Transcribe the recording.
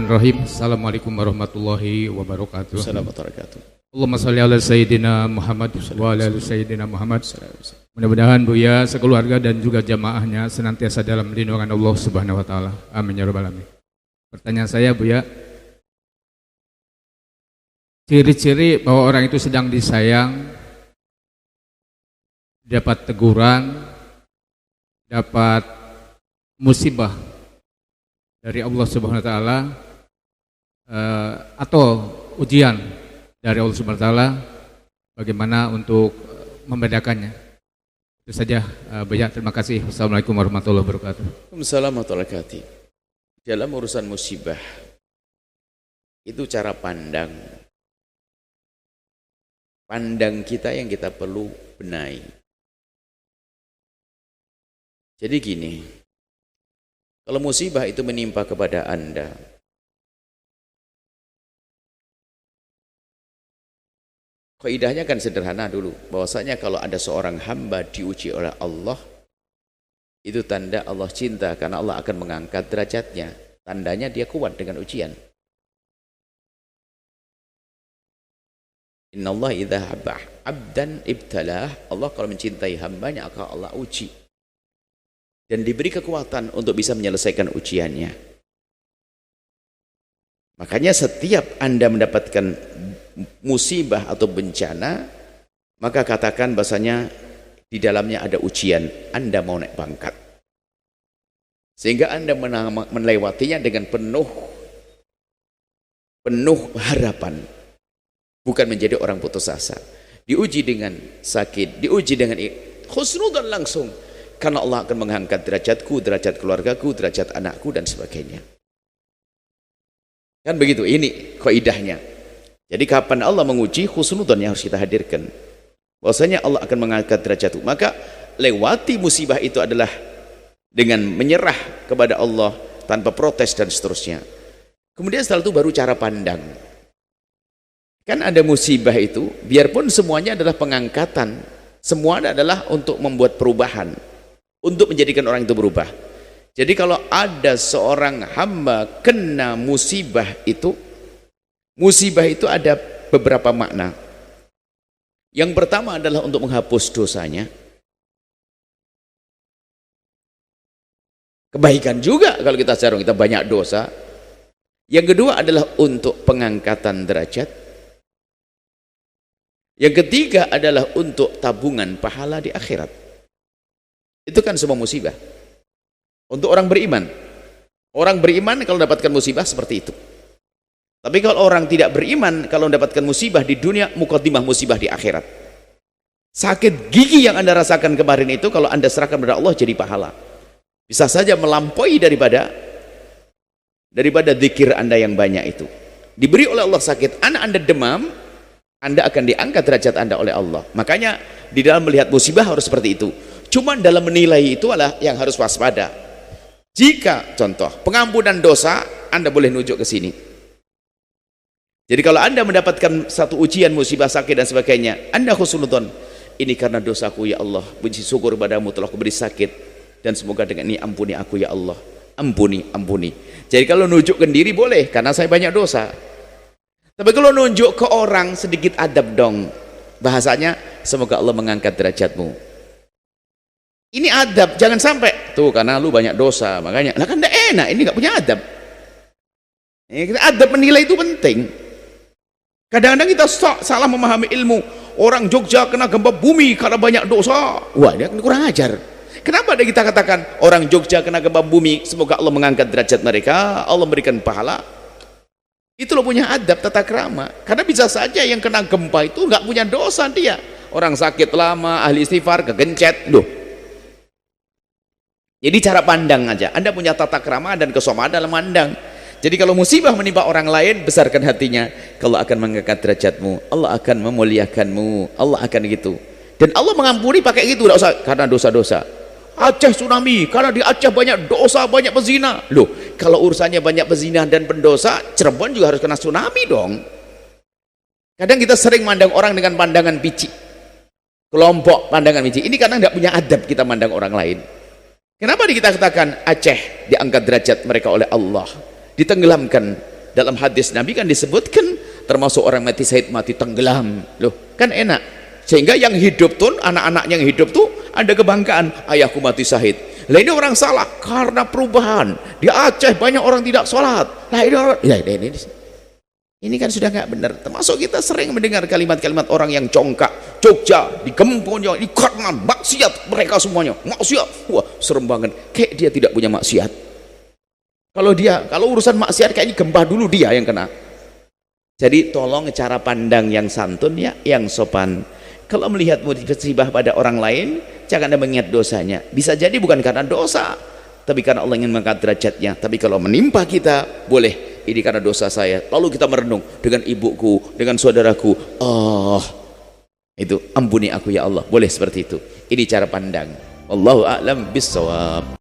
Bismillahirrahmanirrahim. Assalamualaikum warahmatullahi wabarakatuh. Assalamualaikum warahmatullahi wabarakatuh. Allahumma salli ala Sayyidina Muhammad wa ala ali Sayyidina Muhammad. Mudah-mudahan Buya sekeluarga dan juga jamaahnya senantiasa dalam lindungan Allah Subhanahu wa taala. Amin ya rabbal alamin. Pertanyaan saya Buya, ciri-ciri bahwa orang itu sedang disayang, dapat teguran, dapat musibah dari Allah Subhanahu wa taala, atau ujian dari Allah Subhanahu wa taala, bagaimana untuk membedakannya? Itu saja Buya, terima kasih. Wassalamualaikum warahmatullahi wabarakatuh. Waalaikumsalam warahmatullahi wabarakatuh. Dalam urusan musibah itu cara pandang kita yang kita perlu benahi. Jadi gini, kalau musibah itu menimpa kepada Anda, kaidahnya kan sederhana dulu, bahwasanya kalau ada seorang hamba diuji oleh Allah, itu tanda Allah cinta, karena Allah akan mengangkat derajatnya. Tandanya dia kuat dengan ujian. Innallaha idza habba 'abdan ibtalah. Allah kalau mencintai hambanya akan Allah uji dan diberi kekuatan untuk bisa menyelesaikan ujiannya. Makanya setiap Anda mendapatkan musibah atau bencana, maka katakan bahasanya di dalamnya ada ujian, Anda mau naik pangkat. Sehingga Anda melewatinya dengan penuh harapan, bukan menjadi orang putus asa. Diuji dengan sakit, diuji dengan husnudzon langsung, karena Allah akan mengangkat derajatku, derajat keluargaku, derajat anakku dan sebagainya. Kan begitu, ini kaidahnya. Jadi kapan Allah menguji, husnudzon yang harus kita hadirkan, bahwasanya Allah akan mengangkat derajatku. Maka lewati musibah itu adalah dengan menyerah kepada Allah tanpa protes dan seterusnya. Kemudian setelah itu baru cara pandang. Kan ada musibah itu, biarpun semuanya adalah pengangkatan, semua adalah untuk membuat perubahan, untuk menjadikan orang itu berubah. Jadi kalau ada seorang hamba kena musibah itu ada beberapa makna. Yang pertama adalah untuk menghapus dosanya. Kebaikan juga kalau kita sarung, kita banyak dosa. Yang kedua adalah untuk pengangkatan derajat. Yang ketiga adalah untuk tabungan pahala di akhirat. Itu kan semua musibah. Untuk orang beriman. Orang beriman kalau dapatkan musibah seperti itu. Tapi kalau orang tidak beriman, kalau mendapatkan musibah di dunia, muqaddimah musibah di akhirat. Sakit gigi yang Anda rasakan kemarin itu, kalau Anda serahkan kepada Allah jadi pahala. Bisa saja melampaui daripada zikir Anda yang banyak itu. Diberi oleh Allah sakit, anak Anda demam, Anda akan diangkat derajat Anda oleh Allah. Makanya di dalam melihat musibah harus seperti itu. Cuman dalam menilai itu adalah yang harus waspada. Jika contoh pengampunan dosa, Anda boleh nunjuk ke sini. Jadi kalau Anda mendapatkan satu ujian, musibah, sakit dan sebagainya, Anda husnudzon, ini karena dosaku ya Allah, puji syukur padamu telah kuberi sakit, dan semoga dengan ini ampuni aku ya Allah, ampuni. Jadi kalau nunjukkan diri boleh, karena saya banyak dosa. Tapi kalau nunjuk ke orang, sedikit adab dong, bahasanya semoga Allah mengangkat derajatmu. Ini adab, jangan sampai tuh karena lu banyak dosa makanya. Nah kan tidak enak, ini nggak punya adab. Adab menilai itu penting. Kadang-kadang kita salah memahami ilmu. Orang Jogja kena gempa bumi karena banyak dosa. Wah, dia kurang ajar. Kenapa ada kita katakan orang Jogja kena gempa bumi, semoga Allah mengangkat derajat mereka, Allah memberikan pahala. Itu lo punya adab, tata krama. Karena bisa saja yang kena gempa itu nggak punya dosa dia. Orang sakit lama, ahli istighfar, kegencet. Loh. Jadi cara pandang aja. Anda punya tata krama dan kesomaan dalam mandang. Jadi kalau musibah menimpa orang lain, besarkan hatinya. Allah akan mengangkat derajatmu, Allah akan memuliakanmu, Allah akan gitu. Dan Allah mengampuni pakai gitu, tidak usah karena dosa-dosa. Aceh tsunami, karena di Aceh banyak dosa, banyak pezina. Loh, kalau urusannya banyak pezina dan pendosa, Cirebon juga harus kena tsunami dong. Kadang kita sering mandang orang dengan pandangan pici. Kelompok pandangan pici. Ini karena tidak punya adab kita mandang orang lain. Kenapa kita katakan Aceh diangkat derajat mereka oleh Allah, ditenggelamkan Dalam hadis Nabi kan disebutkan termasuk orang mati syahid mati tenggelam. Loh, kan enak. Sehingga yang hidup tuh, anak-anaknya yang hidup tuh ada kebanggaan, ayahku mati syahid. Lah ini orang salah karena perubahan. Di Aceh banyak orang tidak sholat. Lah ini orang, ini kan sudah nggak benar. Termasuk kita sering mendengar kalimat-kalimat orang yang congkak. Jogja digempurnya ini karena maksiat mereka semuanya. Maksiat. Wah, serem banget. Kayak dia tidak punya maksiat. Kalau urusan maksiat kayaknya gempah dulu dia yang kena. Jadi tolong cara pandang yang santun ya, yang sopan. Kalau melihat musibah pada orang lain, jangan Anda mengingat dosanya. Bisa jadi bukan karena dosa, tapi karena Allah ingin mengangkat derajatnya. Tapi kalau menimpa kita, boleh ini karena dosa saya. Lalu kita merenung dengan ibuku, dengan saudaraku. Oh, itu ampuni aku ya Allah. Boleh seperti itu. Ini cara pandang. Wallahu a'lam bissawab.